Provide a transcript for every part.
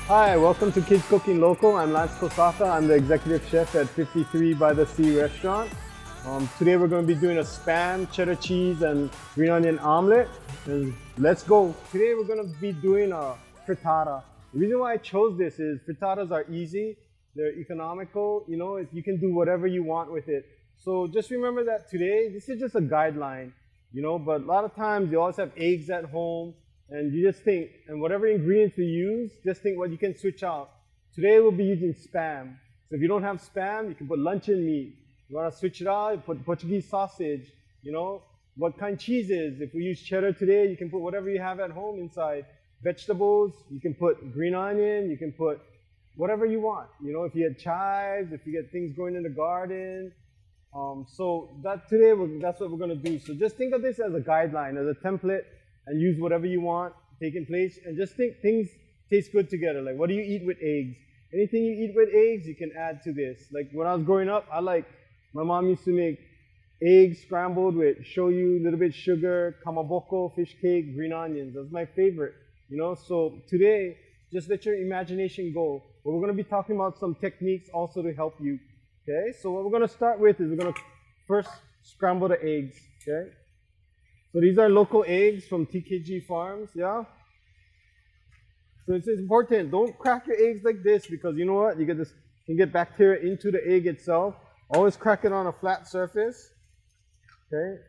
Hi, welcome to Kids Cooking Local. I'm Lance Kosaka. I'm the executive chef at 53 by the Sea restaurant. Today we're going to be doing a Spam, cheddar cheese, and green onion omelet. And let's go. Today we're going to be doing a frittata. The reason why I chose this is frittatas are easy, they're economical, you can do whatever you want with it. So just remember that today, this is just a guideline, but a lot of times you always have eggs at home, and you just think, and whatever ingredients you use, just think what you can switch out. Today we'll be using Spam. So if you don't have Spam, you can put luncheon meat. You want to switch it out, you put Portuguese sausage, what kind of cheeses. If we use cheddar today, you can put whatever you have at home inside. Vegetables, you can put green onion, you can put whatever you want. If you get chives, if you get things growing in the garden. So today, that's what we're going to do. So just think of this as a guideline, as a template, and use whatever you want taking place. And just think things taste good together. Like, what do you eat with eggs? Anything you eat with eggs, you can add to this. Like when I was growing up, my mom used to make eggs scrambled with shoyu, a little bit sugar, kamaboko, fish cake, green onions. That's my favorite, So today, just let your imagination go. But we're going to be talking about some techniques also to help you, okay? So what we're going to start with is we're going to first scramble the eggs, okay? So these are local eggs from TKG Farms, yeah? So it's important, don't crack your eggs like this, because you know what? You can get bacteria into the egg itself. Always crack it on a flat surface, okay?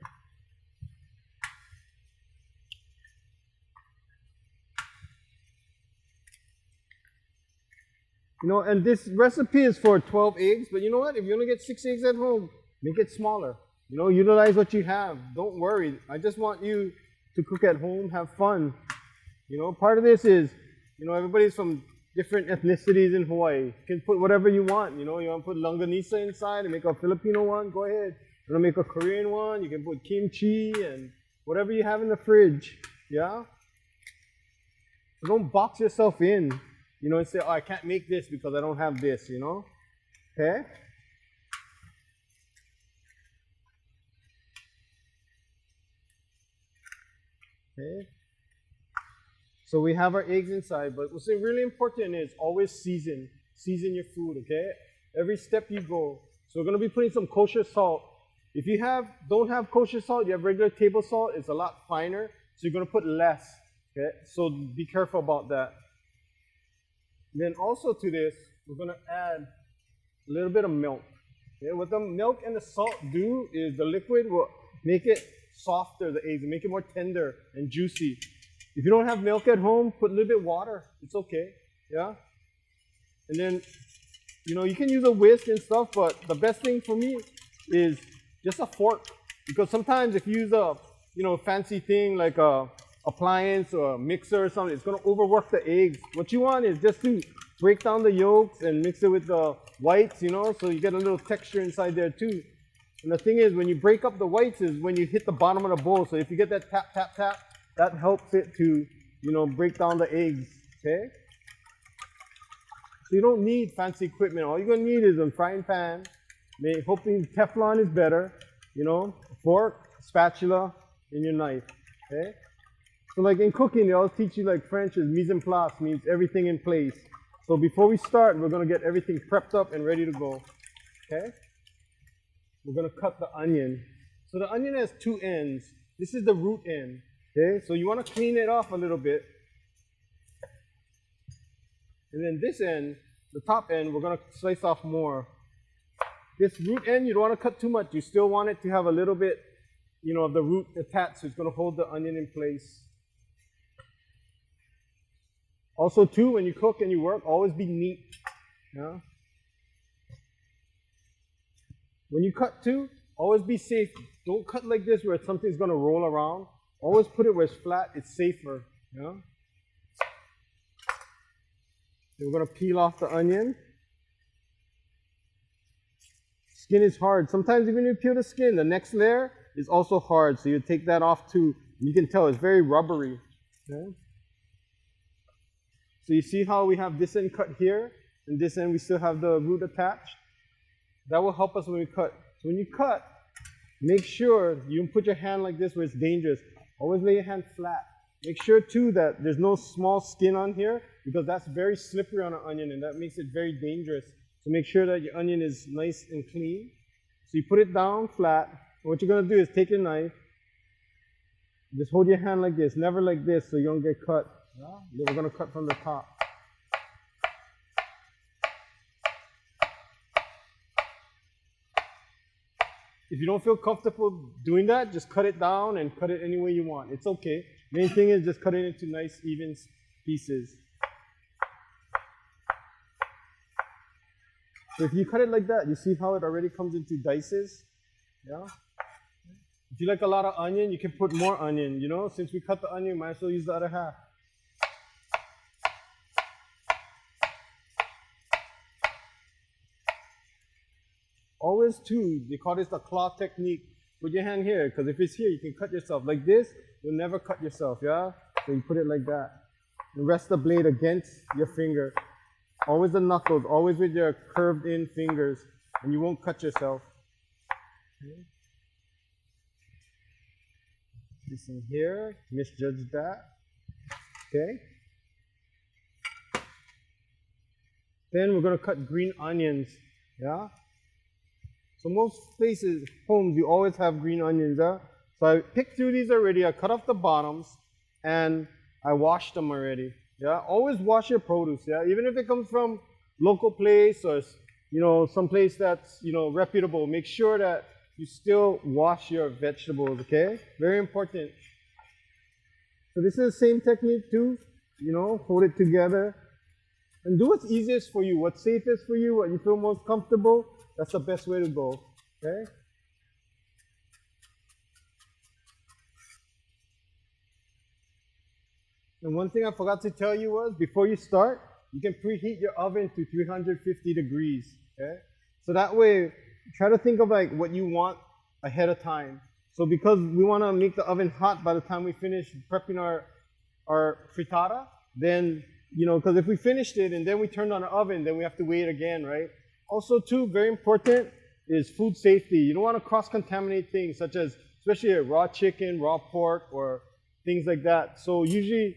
And this recipe is for 12 eggs, but you know what? If you only get 6 eggs at home, make it smaller. Utilize what you have. Don't worry. I just want you to cook at home, have fun. Part of this is, everybody's from different ethnicities in Hawaii. You can put whatever you want. You want to put longanisa inside and make a Filipino one, go ahead. You want to make a Korean one, you can put kimchi and whatever you have in the fridge, yeah? So don't box yourself in, and say, oh, I can't make this because I don't have this, okay? Okay. So we have our eggs inside, but what's really important is always season your food, okay? Every step you go. So we're going to be putting some kosher salt. If you don't have kosher salt, you have regular table salt, it's a lot finer, so you're going to put less, okay? So be careful about that. And then also to this, we're going to add a little bit of milk. Okay? What the milk and the salt do is the liquid will make it softer, the eggs, and make it more tender and juicy. If you don't have milk at home, put a little bit of water. It's okay, yeah? And then, you can use a whisk and stuff, but the best thing for me is just a fork. Because sometimes if you use a, fancy thing like a appliance or a mixer or something, it's going to overwork the eggs. What you want is just to break down the yolks and mix it with the whites, so you get a little texture inside there too. And the thing is, when you break up the whites is when you hit the bottom of the bowl. So if you get that tap, tap, tap, that helps it to, break down the eggs, okay? So you don't need fancy equipment. All you're going to need is a frying pan. Hoping Teflon is better, a fork, spatula, and your knife, okay? So like in cooking, they always teach you like French is mise en place, means everything in place. So before we start, we're going to get everything prepped up and ready to go, okay? We're going to cut the onion. So the onion has 2 ends. This is the root end, okay? So you want to clean it off a little bit. And then this end, the top end, we're going to slice off more. This root end, you don't want to cut too much. You still want it to have a little bit, of the root attached, so it's going to hold the onion in place. Also, too, when you cook and you work, always be neat, yeah? When you cut too, always be safe. Don't cut like this where something's going to roll around. Always put it where it's flat. It's safer. Yeah? We're going to peel off the onion. Skin is hard. Sometimes even if you peel the skin, the next layer is also hard. So you take that off too. You can tell it's very rubbery. Okay? So you see how we have this end cut here, and this end we still have the root attached? That will help us when we cut. So when you cut, make sure you don't put your hand like this where it's dangerous. Always lay your hand flat. Make sure too that there's no small skin on here because that's very slippery on an onion and that makes it very dangerous. So make sure that your onion is nice and clean. So you put it down flat. What you're going to do is take your knife, just hold your hand like this, never like this so you don't get cut. Then we're going to cut from the top. If you don't feel comfortable doing that, just cut it down and cut it any way you want. It's okay. Main thing is just cut it into nice, even pieces. So if you cut it like that, you see how it already comes into dices? Yeah? If you like a lot of onion, you can put more onion, you know? Since we cut the onion, might as well use the other half. Always too, they call this the claw technique. Put your hand here, because if it's here, you can cut yourself. Like this, you'll never cut yourself, yeah? So you put it like that. And rest the blade against your finger. Always the knuckles, always with your curved in fingers, and you won't cut yourself. Okay. This in here, misjudge that. Okay. Then we're going to cut green onions, yeah? So most places, homes, you always have green onions, yeah? So I picked through these already, I cut off the bottoms, and I washed them already, yeah? Always wash your produce, yeah? Even if it comes from local place or, you know, some place that's, you know, reputable, make sure that you still wash your vegetables, okay? Very important. So this is the same technique too, you know, hold it together. And do what's easiest for you, what's safest for you, what you feel most comfortable. That's the best way to go, okay? And one thing I forgot to tell you was, before you start, you can preheat your oven to 350 degrees, okay? So that way, try to think of like what you want ahead of time. So because we want to make the oven hot by the time we finish prepping our frittata, then, you know, because if we finished it and then we turned on the oven, then we have to wait again, right? Also, too, very important is food safety. You don't want to cross-contaminate things such as, especially raw chicken, raw pork, or things like that. So usually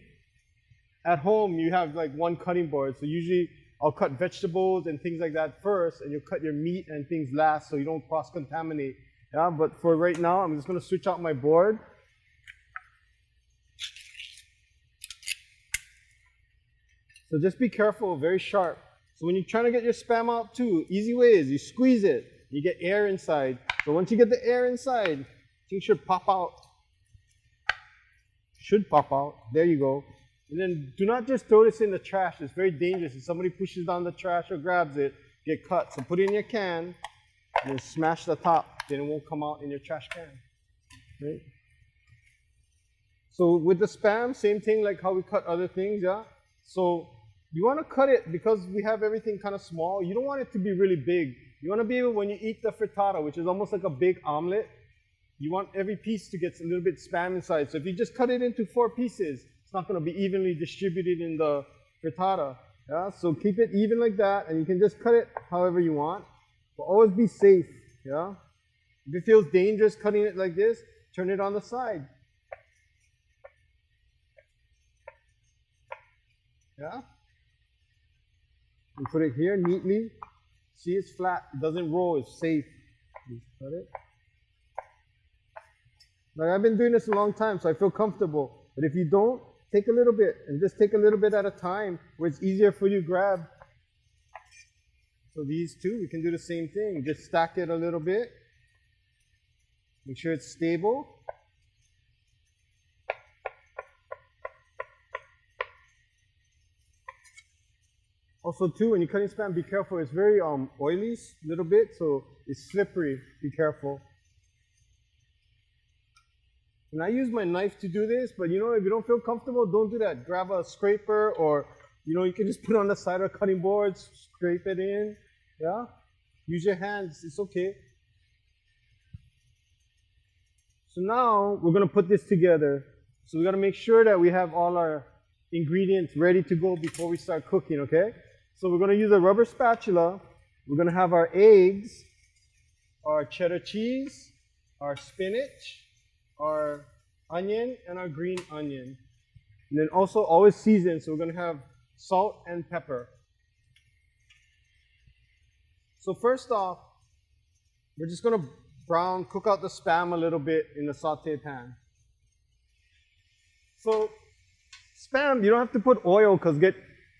at home, you have like one cutting board. So usually I'll cut vegetables and things like that first, and you'll cut your meat and things last so you don't cross-contaminate. Yeah, but for right now, I'm just going to switch out my board. So just be careful, very sharp. So when you're trying to get your Spam out too, easy way is you squeeze it, you get air inside. So once you get the air inside, things should pop out. Should pop out. There you go. And then do not just throw this in the trash. It's very dangerous. If somebody pushes down the trash or grabs it, get cut. So put it in your can and then smash the top. Then it won't come out in your trash can. Right? So with the Spam, same thing like how we cut other things, yeah? So you want to cut it because we have everything kind of small. You don't want it to be really big. You want to be able, when you eat the frittata, which is almost like a big omelet, you want every piece to get a little bit Spam inside. So if you just cut it into 4 pieces, it's not going to be evenly distributed in the frittata. Yeah? So keep it even like that, and you can just cut it however you want. But always be safe. Yeah? If it feels dangerous cutting it like this, turn it on the side. Yeah? You put it here neatly. See, it's flat. It doesn't roll. It's safe. Just cut it. Like, I've been doing this a long time, so I feel comfortable. But if you don't, take a little bit, and just take a little bit at a time where it's easier for you to grab. So these two, we can do the same thing. Just stack it a little bit. Make sure it's stable. Also too, when you're cutting Spam, be careful. It's very oily a little bit, so it's slippery. Be careful. And I use my knife to do this, but you know, if you don't feel comfortable, don't do that. Grab a scraper, or you know, you can just put it on the side of the cutting board, scrape it in. Yeah? Use your hands. It's okay. So now we're going to put this together. So we got to make sure that we have all our ingredients ready to go before we start cooking, okay? So we're going to use a rubber spatula. We're going to have our eggs, our cheddar cheese, our spinach, our onion, and our green onion. And then also always season, so we're gonna have salt and pepper. So first off, we're just gonna cook out the Spam a little bit in the saute pan. So Spam, you don't have to put oil because get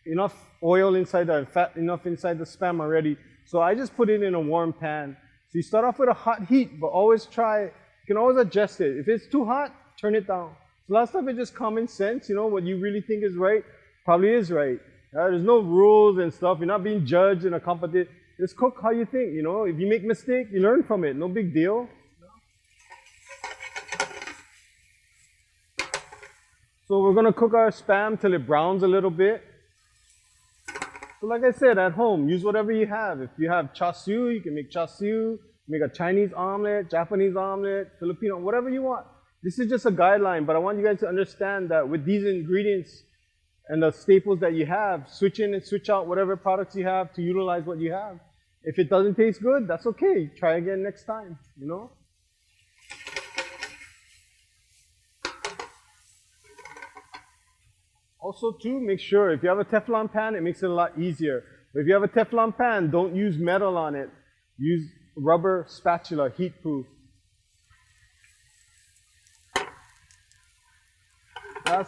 enough oil inside the fat enough inside the Spam already. So I just put it in a warm pan. So you start off with a hot heat, but always you can always adjust it. If it's too hot, turn it down. So last time it's just common sense, what you really think is right probably is right. There's no rules and stuff. You're not being judged in a competition. Just cook how you think, If you make mistake, you learn from it. No big deal. So we're gonna cook our Spam till it browns a little bit. So like I said, at home, use whatever you have. If you have char siu, you can make char siu, make a Chinese omelet, Japanese omelet, Filipino, whatever you want. This is just a guideline, but I want you guys to understand that with these ingredients and the staples that you have, switch in and switch out whatever products you have to utilize what you have. If it doesn't taste good, that's okay. Try again next time, Also too, make sure if you have a Teflon pan, it makes it a lot easier. But if you have a Teflon pan, don't use metal on it. Use rubber spatula, heat proof.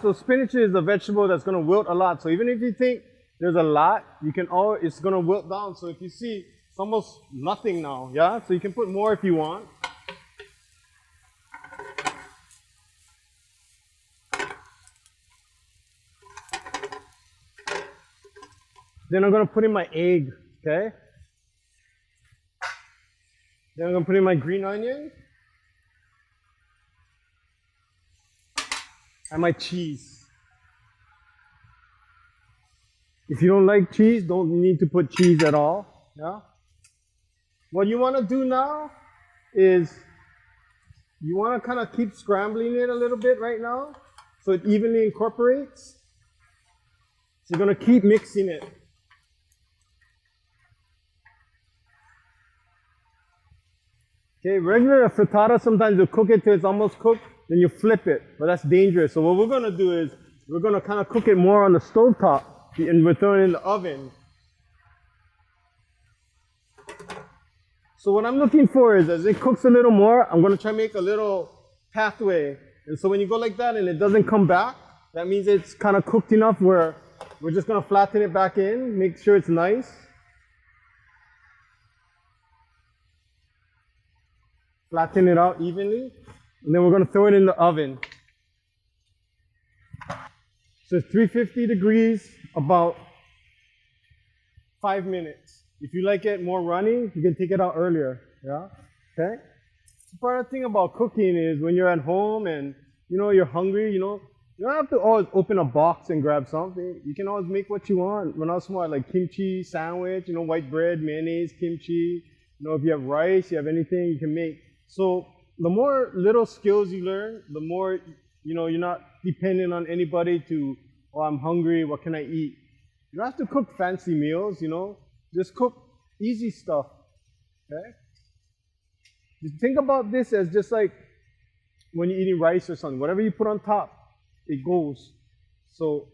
So spinach is a vegetable that's going to wilt a lot. So even if you think there's a lot, it's going to wilt down. So if you see, it's almost nothing now, yeah? So you can put more if you want. Then I'm going to put in my egg, okay? Then I'm going to put in my green onion. And my cheese. If you don't like cheese, don't need to put cheese at all. Yeah? What you want to do now is you want to kind of keep scrambling it a little bit right now so it evenly incorporates. So you're going to keep mixing it. Okay, regular frittata, sometimes you cook it till it's almost cooked. Then you flip it, but that's dangerous. So what we're gonna do is we're gonna kind of cook it more on the stove top and we're throwing it in the oven. So what I'm looking for is as it cooks a little more, I'm gonna try to make a little pathway. And so when you go like that and it doesn't come back, that means it's kind of cooked enough where we're just gonna flatten it back in, make sure it's nice. Flatten it out evenly. And then we're going to throw it in the oven. So it's 350 degrees, about 5 minutes. If you like it more runny, you can take it out earlier. Yeah? Okay? So part of the thing about cooking is when you're at home and you're hungry, you don't have to always open a box and grab something. You can always make what you want. When I was small, like kimchi sandwich, white bread, mayonnaise, kimchi. If you have rice, you have anything, you can make. So the more little skills you learn, the more, you're not dependent on anybody to, oh, I'm hungry, what can I eat? You don't have to cook fancy meals, just cook easy stuff, okay? Just think about this as just like when you're eating rice or something. Whatever you put on top, it goes. So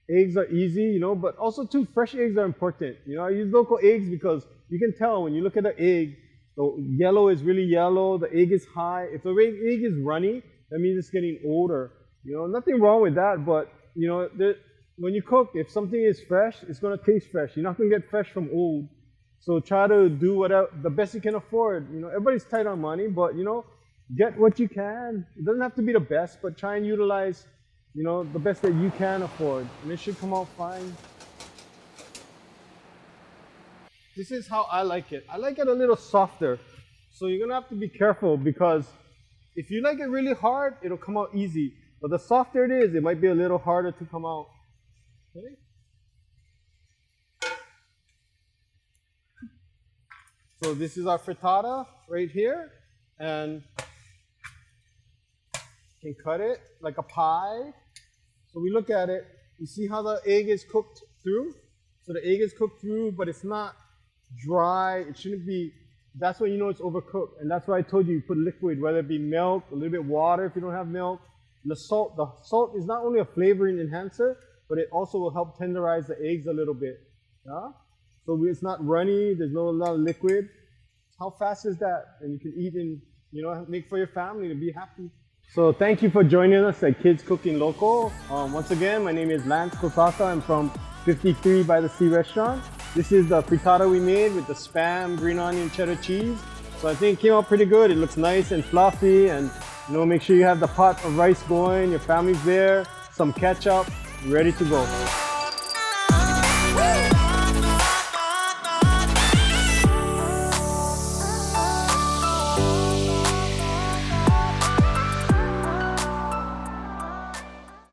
eggs are easy, but also too, fresh eggs are important. I use local eggs because you can tell when you look at the egg, the yellow is really yellow, the egg is high. If the egg is runny, that means it's getting older. Nothing wrong with that, but when you cook, if something is fresh, it's going to taste fresh. You're not going to get fresh from old. So try to do whatever the best you can afford. Everybody's tight on money, but get what you can. It doesn't have to be the best, but try and utilize the best that you can afford, and it should come out fine. This is how I like it. I like it a little softer. So you're gonna have to be careful because if you like it really hard, it'll come out easy. But the softer it is, it might be a little harder to come out. Okay? So this is our frittata right here. And you can cut it like a pie. So we look at it, you see how the egg is cooked through? So the egg is cooked through, but it's not dry. It shouldn't be, that's when you know it's overcooked. And that's why I told you put liquid, whether it be milk, a little bit water if you don't have milk. The salt is not only a flavoring enhancer, but it also will help tenderize the eggs a little bit. Yeah? So it's not runny, there's no lot of liquid. How fast is that? And you can eat and, make for your family to be happy. So thank you for joining us at Kids Cooking Local. Once again, my name is Lance Kosaka. I'm from 53 by the Sea restaurant. This is the frittata we made with the Spam, green onion, cheddar cheese. So I think it came out pretty good. It looks nice and fluffy, and make sure you have the pot of rice going, your family's there, some ketchup, ready to go.